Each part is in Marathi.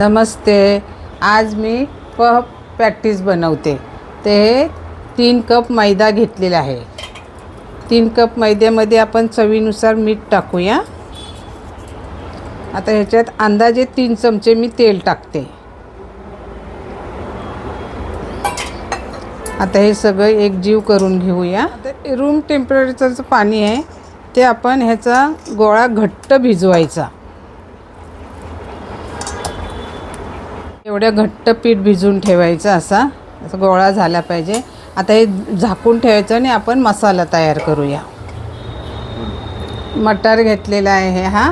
नमस्ते. आज मी पफ पॅटीस बनवते. ते 3 कप मैदा घेतलेला आहे. 3 कप मैद्यामध्ये आपण चवीनुसार मीठ टाकूया. आता ह्याच्यात अंदाजे 3 चमचे मी तेल टाकते. आता हे सगळं एकजीव करून घेऊया. आता रूम टेम्परेचरचं पाणी आहे ते आपण ह्याचा गोळा घट्ट भिजवायचा. एवढ्या घट्ट पीठ भिजवून ठेवायचं. असा गोळा झाला पाहिजे. आता हे झाकून ठेवायचं आणि आपण मसाला तयार करूया. मटार घेतलेला आहे हा.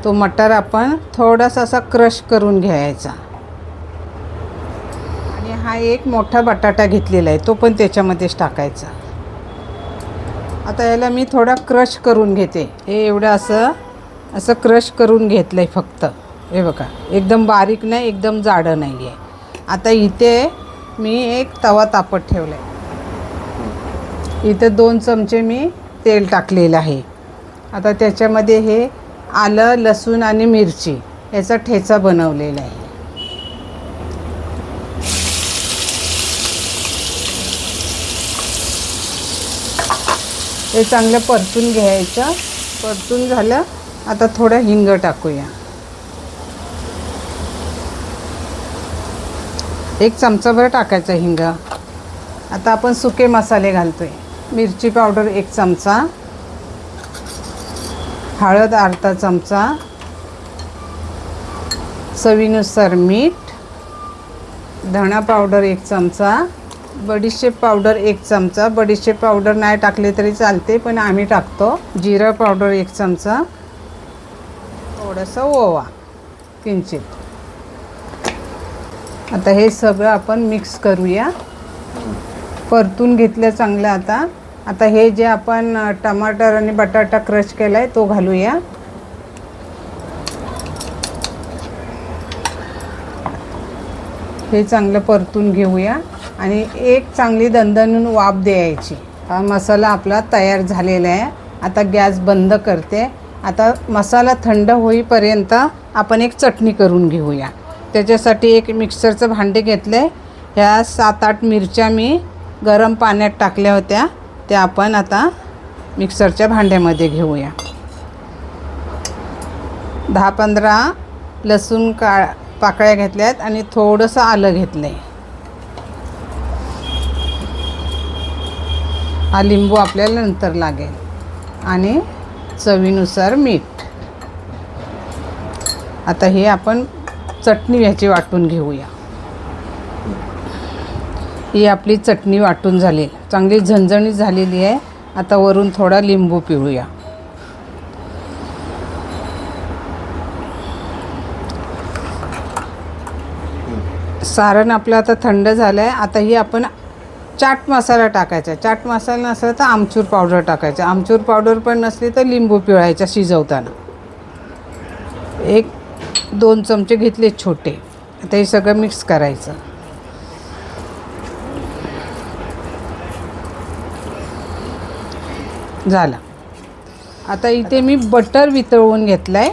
तो मटार आपण थोडासा असा क्रश करून घ्यायचा. आणि हा एक मोठा बटाटा घेतलेला आहे तो पण त्याच्यामध्येच टाकायचा. आता याला मी थोडा क्रश करून घेते. हे एवढं असं क्रश करून घेतलं आहे फक्त. हे बघा, एकदम बारीक नाही, एकदम जाडं नाही आहे. आता इथे मी एक तवा तापत ठेवला आहे. इथे 2 चमचे मी तेल टाकलेलं आहे. आता त्याच्यामध्ये हे आलं, लसूण आणि मिरची याचा ठेचा बनवलेला आहे. हे चांगलं परतून घ्यायचं. परतून झालं. आता थोडं हिंग टाकूया. 1 चमचाभर टाकायचा हिंग. आता आपण सुके मसाले घालतोय. मिरची पावडर 1 चमचा, हळद अर्धा चमचा, चवीनुसार मीठ, धणा पावडर 1 चमचा, बडीशेप पावडर 1 चमचा. बडीशेप पावडर नाही टाकले तरी चालते पण आम्ही टाकतो. जिरा पावडर 1 चमचा, थोडंसं ओवा किंचित. आता हे सगळं आपण मिक्स करूया. परतून घेतलं चांगलं. आता हे जे आपण टमाटर आणि बटाटा क्रश केला आहे तो घालूया. हे चांगलं परतून घेऊया आणि एक चांगली दणदणून वाफ द्यायची. हा मसाला आपला तयार झालेला आहे. आता गॅस बंद करते. आता मसाला थंड होईपर्यंत आपण एक चटणी करून घेऊया. त्याच्यासाठी एक मिक्सरचं भांडे घेतलं आहे. ह्या 7-8 मिरच्या मी गरम पाण्यात टाकल्या होत्या. त्या आपण आता मिक्सरच्या भांड्यामध्ये घेऊया. 10-15 लसूण पाकळ्या घेतल्या आहेत आणि थोडंसं आलं घेतलं आहे. हा लिंबू आपल्याला नंतर लागेल. आणि चवीनुसार मीठ. आता हे आपण चटणी ह्याची वाटून घेऊया. ही आपली चटणी वाटून झाली, चांगली झणझणीत झालेली आहे. आता वरून थोडा लिंबू पिळूया. सारण आपलं आता थंड झालं आहे. आता ही आपण चाट मसाला टाकायचा. चाट मसाला नसला तर आमचूर पावडर टाकायचा. आमचूर पावडर पण नसली तर लिंबू पिळायचा शिजवताना. 1-2 चमचे घेतले छोटे. आता हे सगळं मिक्स करायचं. झालं. आता इथे मी बटर वितळवून घेतलं आहे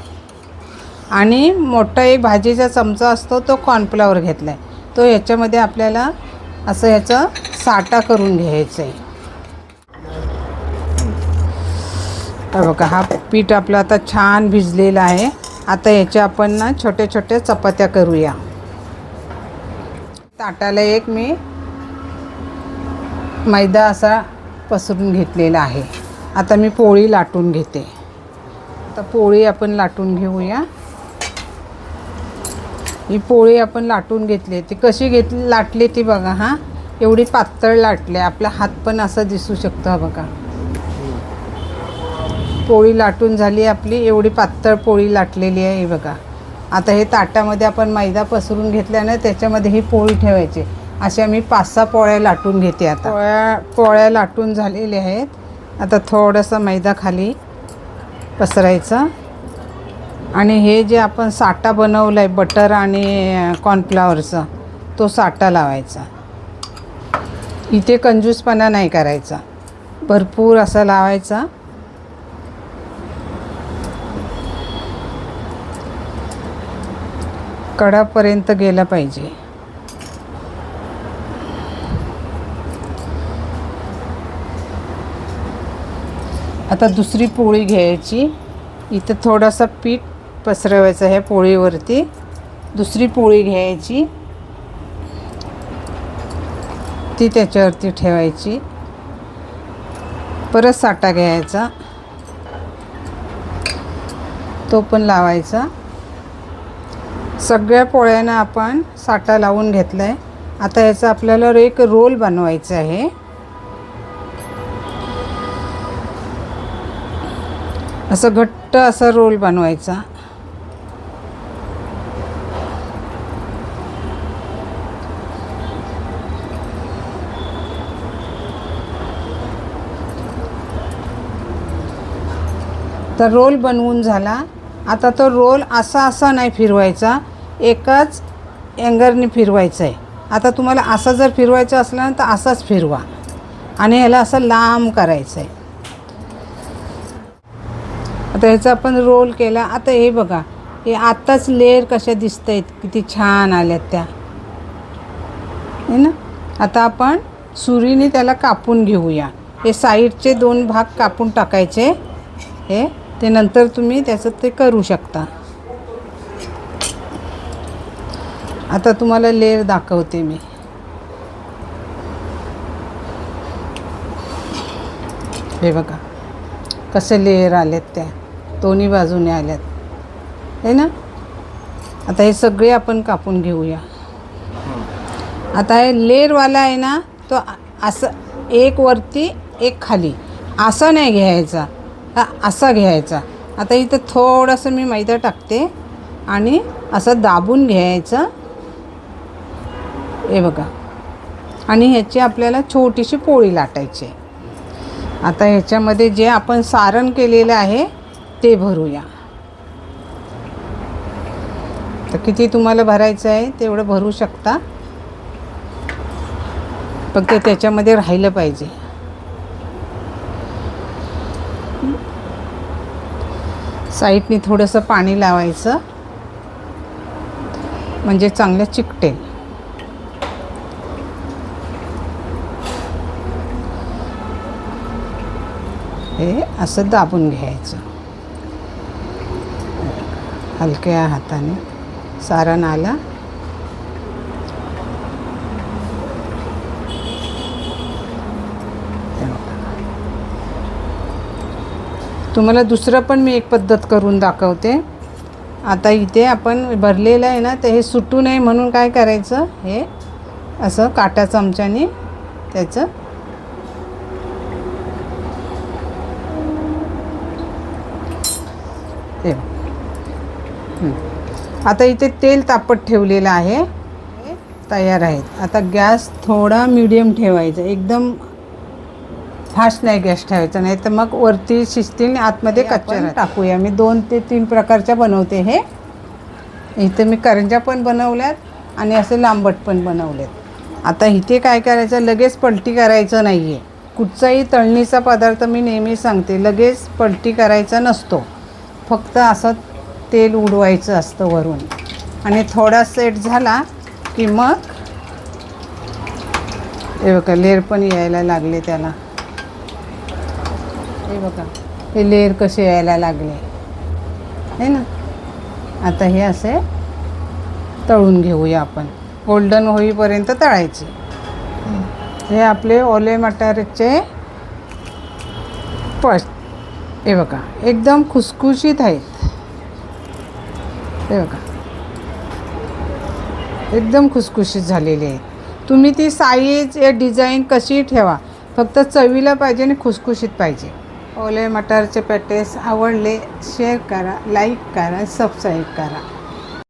आणि मोठा एक भाजीचा चमचा असतो तो कॉर्नफ्लॉवर घेतला आहे. तो ह्याच्यामध्ये आपल्याला असं ह्याचं साठा करून घ्यायचं आहे. बघा, हा पीठ आपलं आता छान भिजलेला आहे. आता ह्याच्या आपण ना छोट्या छोट्या चपात्या करूया. ताटाला एक मी मैदा असा पसरून घेतलेला आहे. आता मी पोळी लाटून घेते. आता पोळी आपण लाटून घेऊया. ही पोळी आपण लाटून घेतली. ती कशी लाटली ती बघा. हा, एवढी पातळ लाटली. आपला हात पण असा दिसू शकतो. हा बघा, पोळी लाटून झाली आपली. एवढी पातळ पोळी लाटलेली आहे. हे बघा. आता हे ताटामध्ये आपण मैदा पसरून घेतल्यानं त्याच्यामध्ये ही पोळी ठेवायची. अशा मी 5-6 पोळ्या लाटून घेते. आता पोळ्या लाटून झालेल्या आहेत. आता थोडंसं मैदा खाली पसरायचं आणि हे जे आपण साठा बनवला आहे बटर आणि कॉर्नफ्लॉवरचा तो साठा लावायचा. इथे कंजूसपणा नाही करायचा, भरपूर असा लावायचा. कडापर्यंत गेला पाहिजे. आता दुसरी पोळी घ्यायची. इथं थोडासा पीठ पसरवायचं ह्या पोळीवरती. दुसरी पोळी घ्यायची, ती त्याच्यावरती ठेवायची. परत साठा घ्यायचा, तो पण लावायचा. सगळ्या पोळ्यांना आपण साठा लावून घेतला आहे. आता याचा आपल्याला एक रोल बनवायचा आहे. असं घट्ट असा रोल बनवायचा. तर रोल बनवून झाला. आता तो रोल असा नाही फिरवायचा, एकाच अँगरने फिरवायचा आहे. आता तुम्हाला असा जर फिरवायचा असला ना तर असाच फिरवा आणि ह्याला असं लांब करायचं आहे. आता ह्याचा आपण रोल केला. आता हे बघा, हे आत्ताच लेअर कशा दिसत आहेत, किती छान आल्यात त्या, है ना. आता आपण सुरीने त्याला कापून घेऊया. हे साईडचे 2 भाग कापून टाकायचे. हे ते नंतर तुम्ही त्याचं ते करू शकता. आता तुम्हाला लेअर दाखवते मी. हे बघा कसे लेअर आलेत, त्या दोन्ही बाजूने आल्यात, है ना. आता हे सगळे आपण कापून घेऊया. आता हे लेअरवाला आहे ना, तो असं एक वरती एक खाली असं नाही घ्यायचा, असा घ्यायचा. आता इथं थोडंसं मी मैदा टाकते आणि असं दाबून घ्यायचं. हे बघा, आणि ह्याची आपल्याला छोटीशी पोळी लाटायची. आता ह्याच्यामध्ये जे आपण सारण केलेलं आहे ते भरूया. तर किती तुम्हाला भरायचं आहे तेवढं भरू शकता, फक्त त्याच्यामध्ये राहिलं पाहिजे. साईडनी थोडंसं पाणी लावायचं म्हणजे चांगलं चिकटेल. हे असं दाबून घ्यायचं हलक्या हाताने. सारण आला. तुम्हाला दुसरं पण मी एक पद्धत करून दाखवते. आता इथे आपण भरलेलं आहे ना, तर हे सुटू नये म्हणून काय करायचं, हे असं काटा चमच्याने त्याचं हे. आता इथे तेल तापत ठेवलेलं आहे, तयार आहेत. आता गॅस थोडा मीडियम ठेवायचा, एकदम फास्ट नाही गॅस ठेवायचा, नाही तर मग वरती शिजतील, आतमध्ये कच्च्या टाकूया. मी 2 ते 3 प्रकारच्या बनवते. हे इथे मी करंज्या पण बनवल्यात आणि असे लांबट पण बनवलेत. आता इथे काय करायचं, लगेच पलटी करायचं नाही आहे. कुठचाही तळणीचा पदार्थ मी नेहमी सांगते, लगेच पलटी करायचा नसतो. फक्त असं तेल उडवायचं असतं वरून, आणि थोडा सेट झाला की मग हे बघा लेअर पण यायला लागले त्याला. हे बघा हे लेअर कसे यायला लागले, है ना. आता हे असे तळून घेऊया आपण, गोल्डन होईपर्यंत तळायचे. हे आपले ओले मटारचे हे बघा एकदम खुसखुशीत आहेत. हे बघा एकदम खुसखुशीत झालेले आहेत. तुम्ही ती साईज या डिझाईन कशी ठेवा, फक्त चवीला पाहिजे आणि खुसखुशीत पाहिजे. ओले मटारचे पॅटेस आवडले शेअर करा, लाईक करा, सबस्क्राईब करा.